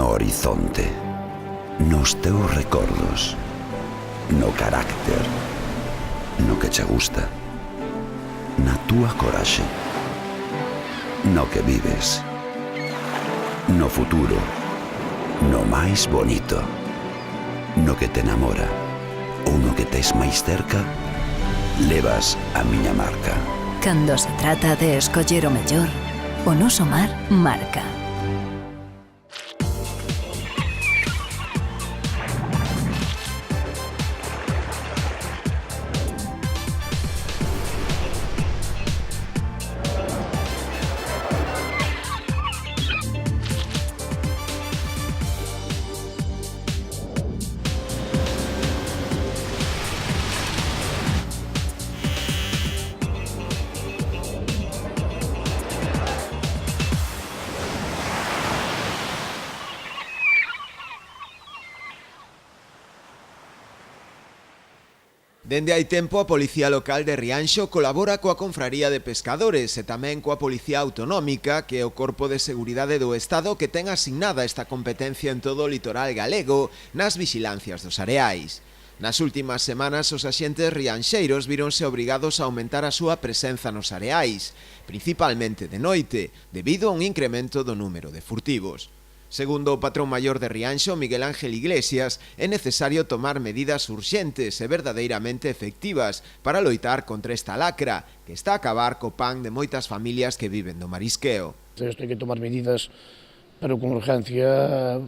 no horizonte, nos teus recordos, no carácter, no que che gusta, na túa coraxe, no que vives, no futuro, no máis bonito, no que te enamora ou no que tes máis cerca, levas a miña marca. Cando se trata de escoller o mellor, o noso mar marca. Dende hai tempo a Policía Local de Rianxo colabora coa Confraría de Pescadores e tamén coa Policía Autonómica, que é o Corpo de Seguridade do Estado que ten asignada esta competencia en todo o litoral galego nas vixilancias dos areais. Nas últimas semanas, os axentes rianxeiros víronse obrigados a aumentar a súa presenza nos areais, principalmente de noite, debido a un incremento do número de furtivos. Segundo o patrón maior de Rianxo, Miguel Ángel Iglesias, é necesario tomar medidas urxentes e verdadeiramente efectivas para loitar contra esta lacra, que está a acabar co pan de moitas familias que viven do marisqueo. Isto hai que tomar medidas, pero con urgencia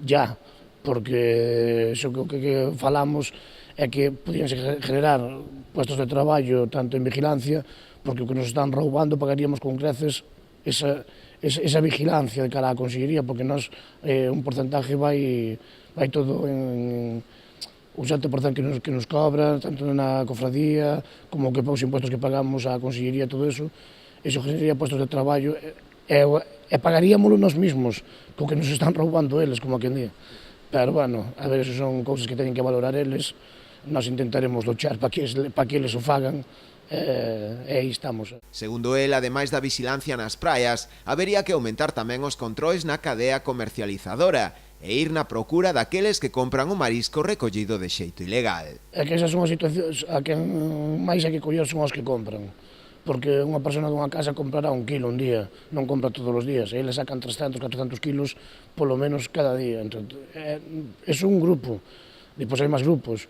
ya, porque iso que falamos é que podían generar puestos de traballo tanto en vigilancia, porque o que nos están roubando pagaríamos con creces esa vigilancia de cara á Consellería, porque nós un porcentaje vai todo en un 7% que nos cobra, tanto na cofradía como que os impuestos que pagamos á Consellería, todo eso generaría puestos de traballo e pagaríamoslo nós mesmos, co que nos están roubando eles, como quen di. Pero, bueno, a ver, eso son cousas que teñen que valorar eles, nós intentaremos luchar para que eles o fagan, e aí estamos. Segundo el, ademais da vixilancia nas praias, habería que aumentar tamén os controis na cadea comercializadora e ir na procura daqueles que compran o marisco recollido de xeito ilegal. É que esas son as situacións a que máis hai que coller son os que compran, porque unha persona dunha casa comprará 1 kilo un día, non compra todos os días, e eles sacan 300, 400 kilos polo menos cada día. É un grupo, depois hai máis grupos,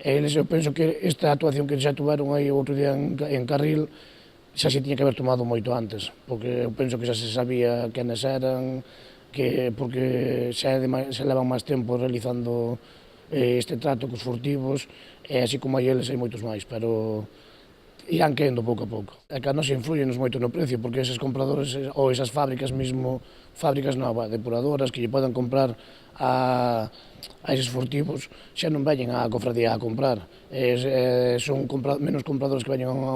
eles, eu penso que esta actuación que xa tuveron aí outro día en Carril xa se tiña que haber tomado moito antes, porque eu penso que xa se sabía quenes eran, porque xa levan máis tempo realizando este trato cos furtivos, e así como hai eles hai moitos máis, pero irán quedando pouco a pouco. E que a nos influyenos moito no precio, porque eses compradores ou esas fábricas mesmo, fábricas novas, depuradoras, que lle podan comprar a eses furtivos, xa non veñen á cofradía a comprar. Son menos compradores que veñen a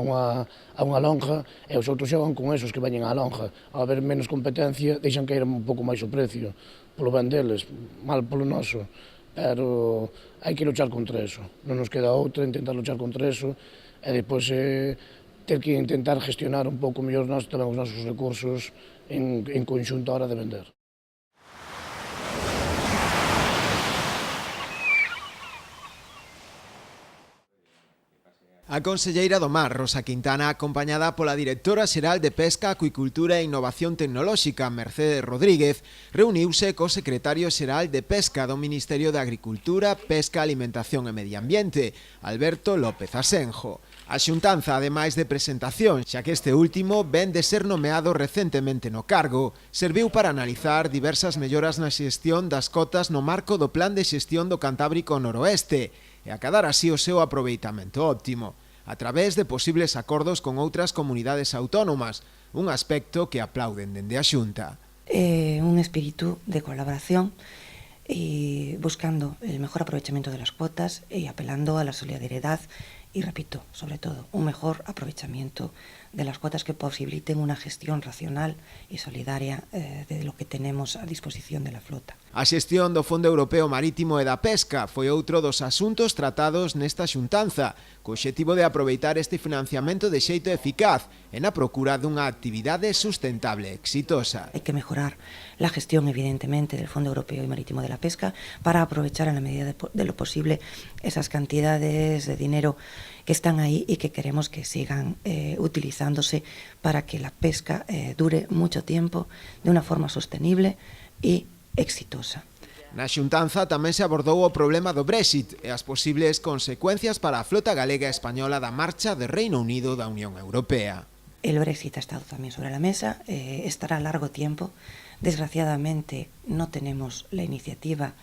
unha lonja, e os outros xogan con esos que veñen á lonja. Ao haber menos competencia, deixan caer un pouco máis o precio, polo ben deles, mal polo noso. Pero hai que luchar contra eso. Non nos queda outra, intentar luchar contra eso, e depois ter que intentar gestionar un pouco mellor nós tamén os nosos recursos en conxunto a hora de vender. A conselleira do Mar, Rosa Quintana, acompañada pola directora xeral de Pesca, Acuicultura e Innovación Tecnolóxica, Mercedes Rodríguez, reuniuse co secretario xeral de Pesca do Ministerio de Agricultura, Pesca, Alimentación e Medio Ambiente, Alberto López Asenjo. A xuntanza, ademais de presentación, xa que este último ven de ser nomeado recentemente no cargo, serviu para analizar diversas melloras na xestión das cotas no marco do Plan de Xestión do Cantábrico Noroeste e acadar así o seu aproveitamento óptimo, a través de posibles acordos con outras comunidades autónomas, un aspecto que aplauden dende a Xunta. Un espíritu de colaboración buscando el mejor aprovechamiento de las cuotas y apelando a la solidaridad y, repito, sobre todo, un mejor aprovechamiento de las cuotas que posibiliten una gestión racional y solidaria de lo que tenemos a disposición de la flota. A xestión do Fondo Europeo Marítimo e da Pesca foi outro dos asuntos tratados nesta xuntanza, co obxectivo de aproveitar este financiamento de xeito eficaz e na procura dunha actividade sustentable e exitosa. Hay que mejorar la gestión, evidentemente, del Fondo Europeo y Marítimo de la Pesca para aprovechar en la medida de lo posible esas cantidades de dinero que están ahí y que queremos que sigan utilizándose para que la pesca dure mucho tiempo de una forma sostenible y exitosa. Na xuntanza tamén se abordou o problema do Brexit e as posibles consecuencias para a flota galega e española da marcha de Reino Unido da Unión Europea. El Brexit ha estado también sobre la mesa, estará largo tiempo. Desgraciadamente no tenemos la iniciativa,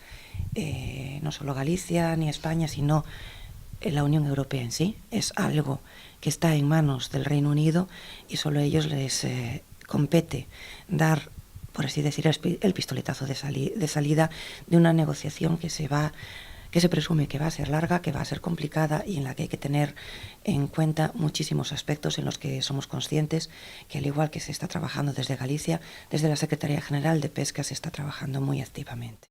no solo Galicia ni España, sino la Unión Europea en sí. Es algo que está en manos del Reino Unido y solo a ellos les compete dar, por así decir, el pistoletazo de salida de una negociación que se presume que va a ser larga, que va a ser complicada y en la que hay que tener en cuenta muchísimos aspectos en los que somos conscientes que, al igual que se está trabajando desde Galicia, desde la Secretaría General de Pesca se está trabajando muy activamente.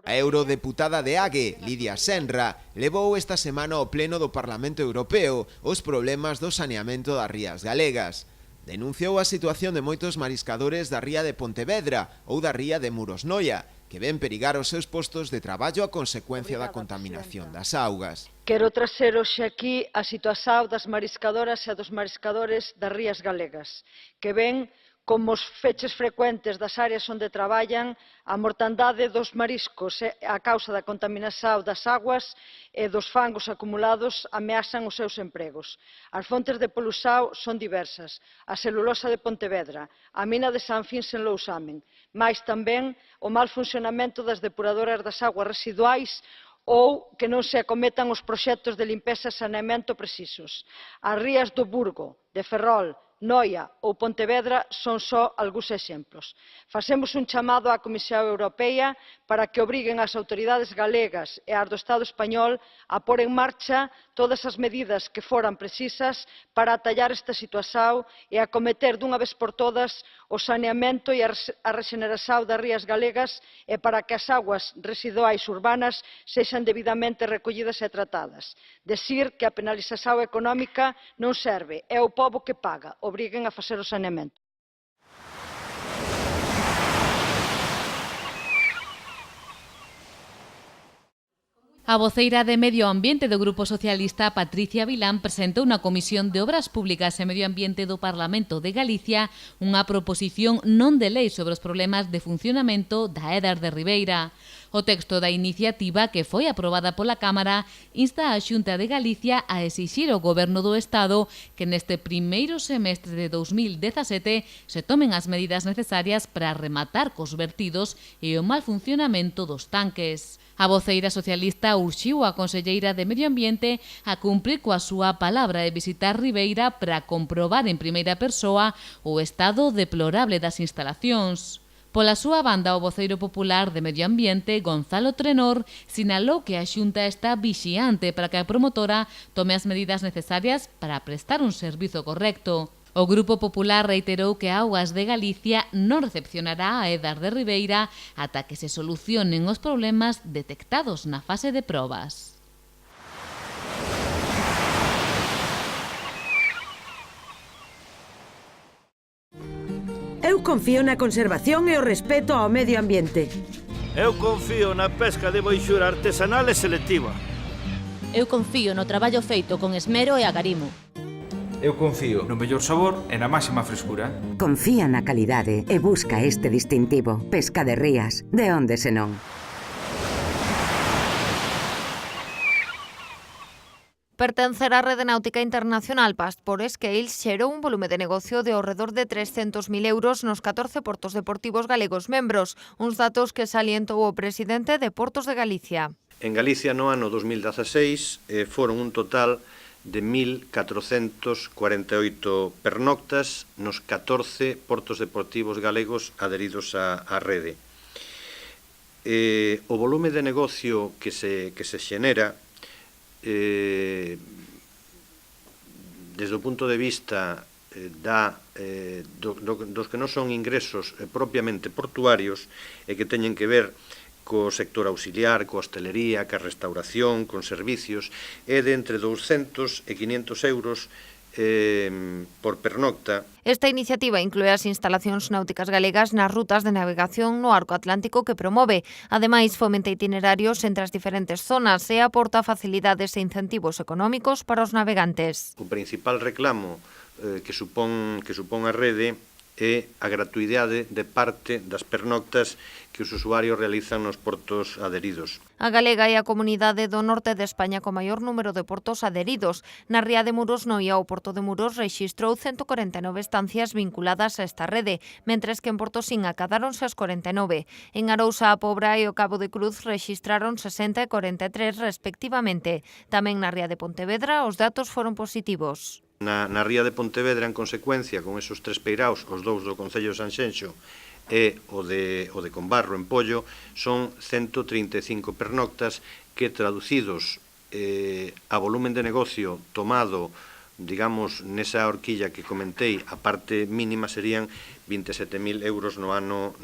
A eurodeputada de Ague, Lidia Senra, levou esta semana ao Pleno do Parlamento Europeo os problemas do saneamento das rías galegas. Denunciou a situación de moitos mariscadores da ría de Pontevedra ou da ría de Murosnoia, que ven perigar os seus postos de traballo a consecuencia da contaminación das augas. Quero trazer hoxe aquí a situación das mariscadoras e dos mariscadores das rías galegas, que ven como os feches frecuentes das áreas onde traballan, a mortandade dos mariscos a causa da contaminación das aguas e dos fangos acumulados ameazan os seus empregos. As fontes de polución son diversas, a celulosa de Pontevedra, a mina de San Fins en Lousamen, mais tamén o mal funcionamento das depuradoras das aguas residuais ou que non se acometan os proxectos de limpeza e saneamento precisos. As rías do Burgo, de Ferrol, Noia ou Pontevedra son só algúns exemplos. Facemos un chamado á Comisión Europea para que obriguen as autoridades galegas e as do Estado español a pôr en marcha todas as medidas que foran precisas para atallar esta situación e acometer dunha vez por todas o saneamento e a rexeneración das rías galegas e para que as aguas residuais urbanas sexan debidamente recollidas e tratadas. Decir que a penalización económica non serve, é o pobo que paga, obriguen a facer o saneamento. A voceira de Medio Ambiente do Grupo Socialista, Patricia Vilán, presentou na Comisión de Obras Públicas e Medio Ambiente do Parlamento de Galicia unha proposición non de lei sobre os problemas de funcionamento da Edar de Ribeira. O texto da iniciativa, que foi aprobada pola Cámara, insta a Xunta de Galicia a exixir ao Goberno do Estado que neste primeiro semestre de 2017 se tomen as medidas necesarias para rematar cos vertidos e o mal funcionamento dos tanques. A voceira socialista urxiu a conselleira de Medio Ambiente a cumprir coa súa palabra e visitar Ribeira para comprobar en primeira persoa o estado deplorable das instalacións. Pola súa banda, o voceiro popular de Medio Ambiente, Gonzalo Trenor, sinalou que a Xunta está vixiante para que a promotora tome as medidas necesarias para prestar un servizo correcto. O Grupo Popular reiterou que Augas de Galicia non recepcionará a Edar de Ribeira ata que se solucionen os problemas detectados na fase de probas. Eu confío na conservación e o respeto ao medio ambiente. Eu confío na pesca de boixura artesanal e selectiva. Eu confío no traballo feito con esmero e agarimo. Eu confío no mellor sabor e na máxima frescura. Confía na calidade e busca este distintivo. Pesca de rías, de onde senón. Pertencer á Rede Náutica Internacional Past por Scales xerou un volume de negocio de ao redor de 300.000 euros nos 14 portos deportivos galegos membros, uns datos que salientou o presidente de Portos de Galicia. En Galicia no ano 2016 foron un total de 1.448 pernoctas nos 14 portos deportivos galegos adheridos á rede. o volume de negocio que se xenera desde o punto de vista dos que non son ingresos propiamente portuarios e que teñen que ver co sector auxiliar, coa hostelería, coa restauración, con servicios, é de entre 200 e 500 euros por pernocta. Esta iniciativa inclúe as instalacións náuticas galegas nas rutas de navegación no arco atlántico que promove. Ademais, fomenta itinerarios entre as diferentes zonas e aporta facilidades e incentivos económicos para os navegantes. O principal reclamo que supón a rede é a gratuidade de parte das pernoctas que os usuarios realizan nos portos adheridos. A galega é a comunidade do norte de España con maior número de portos adheridos. Na ría de Muros, Noia, o Porto de Muros rexistrou 149 estancias vinculadas a esta rede, mentres que en Portosín acadáronse as 49. En Arousa, a Pobra e o Cabo de Cruz rexistraron 60 e 43 respectivamente. Tamén na ría de Pontevedra os datos foron positivos. Na ría de Pontevedra, en consecuencia, con esos tres peiraos, os dous do Concello de Sanxenxo e o de Combarro, en Pollo, son 135 pernoctas que, traducidos a volumen de negocio tomado, digamos, nesa horquilla que comentei, a parte mínima serían 27.000 euros no ano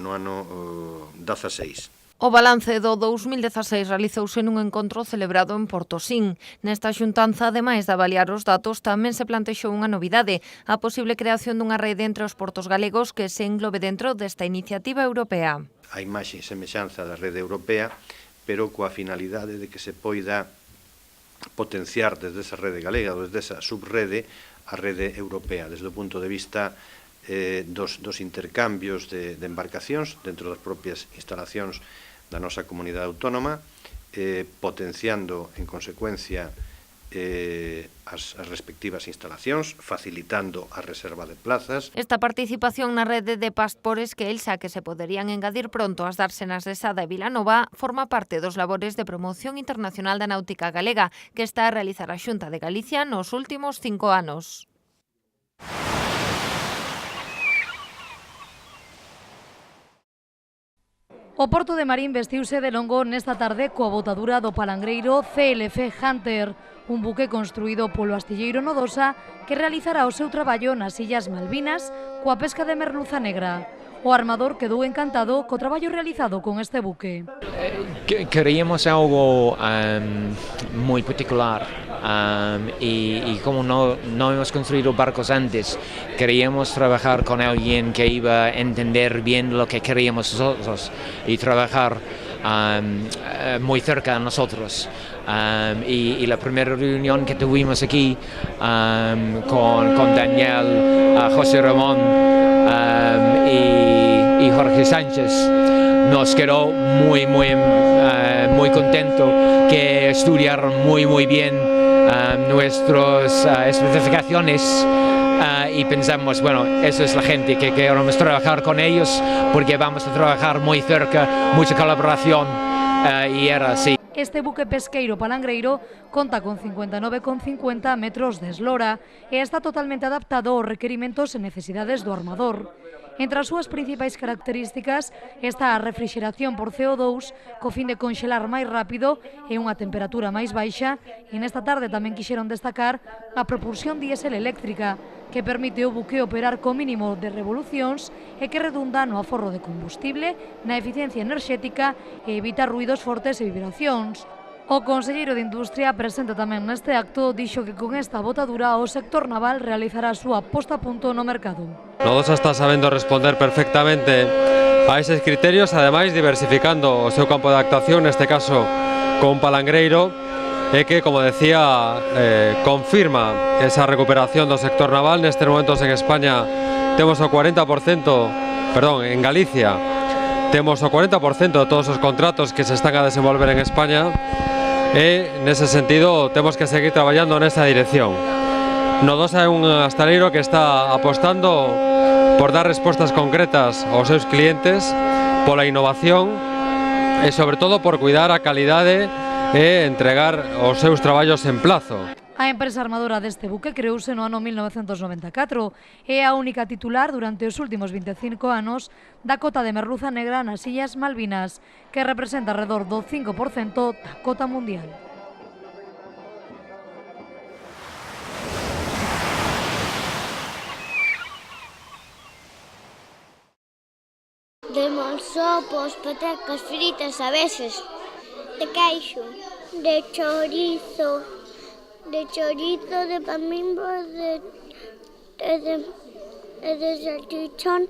16. O balance do 2016 realizouse nun encontro celebrado en Portosín. Nesta xuntanza, ademais de avaliar os datos, tamén se plantexou unha novidade, a posible creación dunha rede entre os portos galegos que se englobe dentro desta iniciativa europea. A imaxe e semexanza da rede europea, pero coa finalidade de que se poida potenciar desde esa rede galega, desde esa subrede, a rede europea, desde o punto de vista dos intercambios de embarcacións dentro das propias instalacións da nosa comunidade autónoma, potenciando, en consecuencia, as respectivas instalacións, facilitando a reserva de plazas. Esta participación na rede de Pastpores que Elsa, que se poderían engadir pronto ás dársenas de Sada e Vilanova, forma parte dos labores de promoción internacional da náutica galega que está a realizar a Xunta de Galicia nos últimos 5 anos. O Porto de Marín vestiuse de longo nesta tarde coa botadura do palangreiro CLF Hunter, un buque construído polo astilleiro Nodosa que realizará o seu traballo nas Illas Malvinas coa pesca de merluza negra. O armador quedou encantado co traballo realizado con este buque. Queríamos algo muy particular y como no hemos construido barcos antes, queríamos trabajar con alguien que iba a entender bien lo que queríamos nosotros y trabajar muy cerca de nosotros. Y la primera reunión que tuvimos aquí con Daniel, José Ramón y Jorge Sánchez nos quedó muy contento que estudiaron muy bien nuestras especificaciones y pensamos, bueno, eso es la gente que queremos trabajar con ellos porque vamos a trabajar muy cerca, mucha colaboración y era así. Este buque pesqueiro palangreiro conta con 59,50 metros de eslora e está totalmente adaptado aos requerimentos e necesidades do armador. Entre as súas principais características está a refrigeración por CO2 co fin de conxelar máis rápido e unha temperatura máis baixa, e nesta tarde tamén quixeron destacar a propulsión diésel eléctrica que permite ao buque operar co mínimo de revolucións e que redunda no aforro de combustible, na eficiencia enerxética e evita ruidos fortes e vibracións. O conselleiro de Industria, presente tamén neste acto, dixo que con esta botadura o sector naval realizará a súa posta a punto no mercado. Nodosa está sabendo responder perfectamente a eses criterios, ademais diversificando o seu campo de actuación, neste caso con palangreiro, e que, como decía, confirma esa recuperación do sector naval. Nestes momentos en España temos o 40%, en Galicia, temos o 40% de todos os contratos que se están a desenvolver en España e, nese sentido, temos que seguir traballando nesa dirección. Nodosa é un hostaleiro que está apostando por dar respostas concretas aos seus clientes, pola innovación e, sobre todo, por cuidar a calidade e entregar os seus traballos en plazo. A empresa armadora deste buque creouse no ano 1994 e é a única titular durante os últimos 25 anos da cota de merluza negra nas Illas Malvinas, que representa alrededor do 5% da cota mundial. De molsopos, patacas fritas a veces, de queixo, de chorizo, de pamimbo, de salchichón,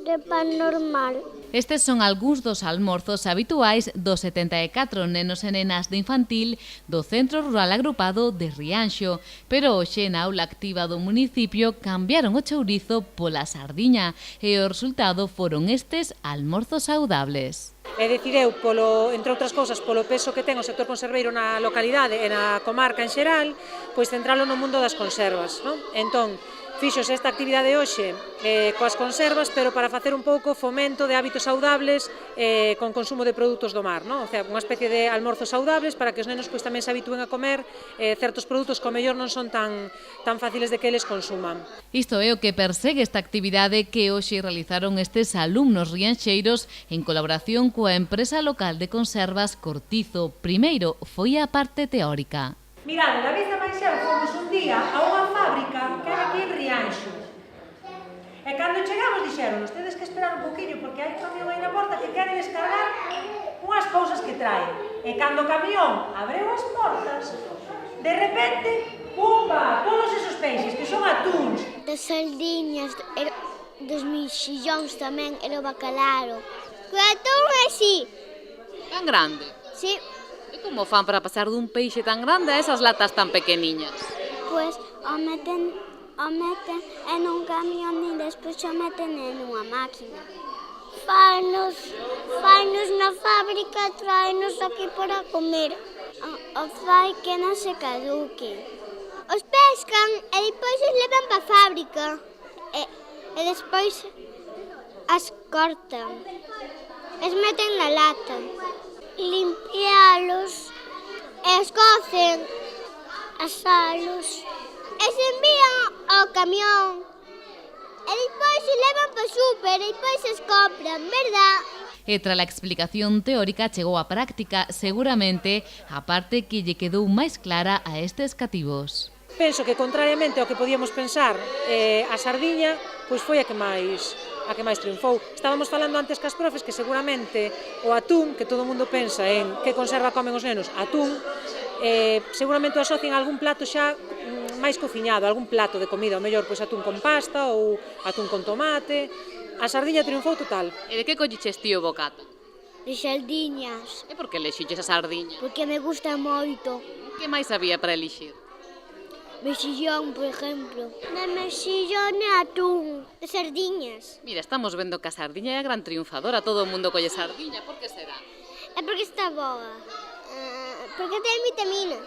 de pan normal. Estes son algúns dos almorzos habituais dos 74 nenos e nenas de infantil do Centro Rural Agrupado de Rianxo, pero hoxe na aula activa do municipio cambiaron o chourizo pola sardiña e o resultado foron estes almorzos saudables. E decidiu, entre outras cousas, polo peso que ten o sector conserveiro na localidade e na comarca en xeral, pois centralo no mundo das conservas, non? Entón, fixose esta actividade hoxe coas conservas, pero para facer un pouco fomento de hábitos saudables con consumo de produtos do mar, non? O sea, unha especie de almorzos saudables para que os nenos pois tamén se habitúen a comer certos produtos que ao mellor non son tan fáciles de que eles consuman. Isto é o que persegue esta actividade que hoxe realizaron estes alumnos rianxeiros en colaboración coa empresa local de conservas Cortizo. Primeiro foi a parte teórica. Mirade, David e Maixeu fomos un día a unha fábrica que era aquí en Rianxo. E cando chegamos dixeron, tedes que esperar un poquinho porque hai un camión aí na porta que quere descargar unhas cousas que trae. E cando o camión abreu as portas, de repente, pumba, todos esos peixes que son atúns. Das sardiñas, dos mexillóns tamén, era o bacalaro. O atún é así. Tan grande? Sí. E como fan para pasar dun peixe tan grande a esas latas tan pequeniñas? Pois o meten en un camión e despois o meten en unha máquina. Fainos na fábrica, traenos aquí para comer. O fai que non se caduque. Os pescan e despois os levan para a fábrica. E despois as cortan. Es meten na lata. Limpialos, escocen, asalos, e se envían ao camión. E despois se levan para o súper, e despois se compran, verdad? E tras a explicación teórica chegou a práctica, seguramente a parte que lle quedou máis clara a estes cativos. Penso que, contrariamente ao que podíamos pensar, a sardiña pois foi a que máis triunfou. Estábamos falando antes cas profes que seguramente o atún, que todo o mundo pensa en que conserva comen os nenos, atún, seguramente o asocian a algún plato xa máis cociñado, algún plato de comida, o mellor pois atún con pasta ou atún con tomate. A sardiña triunfou total. E de que colliches ti o bocata? De sardiñas. E por que elixiches a sardiña? Porque me gusta moito. Que máis había para elixir? Mexillón, por exemplo. De mexillón e atún. De sardiñas. Mira, estamos vendo que a sardiña é a gran triunfadora. Todo o mundo colle sardiña. Por que será? É porque está boa. Porque ten vitamina.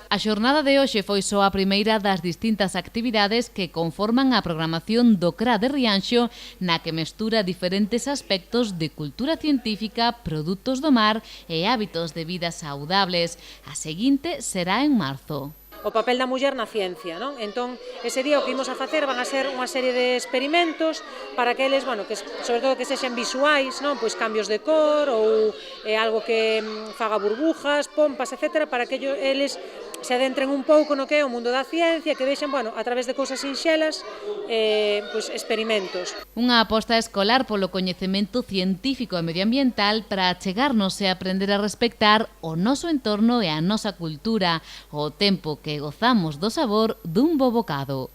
A xornada de hoxe foi só a primeira das distintas actividades que conforman a programación do CRA de Rianxo, na que mestura diferentes aspectos de cultura científica, produtos do mar e hábitos de vida saudables. A seguinte será en marzo. O papel da muller na ciencia, non? Entón, ese día o que imos a facer van a ser unha serie de experimentos para que eles, bueno, que sobre todo que sexen visuais, non? Pois cambios de cor ou algo que faga burbujas, pompas, etcétera, para que eles se adentren un pouco no que é o mundo da ciencia, que vexen, bueno, a través de cousas sinxelas, pois experimentos. Unha aposta escolar polo coñecemento científico e medioambiental para achegarnos e aprender a respectar o noso entorno e a nosa cultura, o tempo que gozamos do sabor dun bo bocado.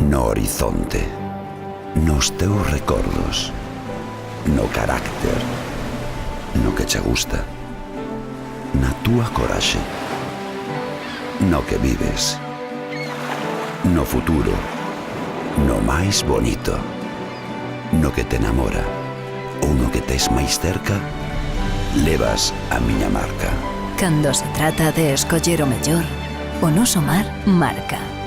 No horizonte, nos teus recordos, no carácter, no que che gusta, na túa coraxe, no que vives, no futuro, no máis bonito, no que te enamora ou no que tes máis cerca, levas a miña marca. Cando se trata de escoller o mellor, o noso mar marca.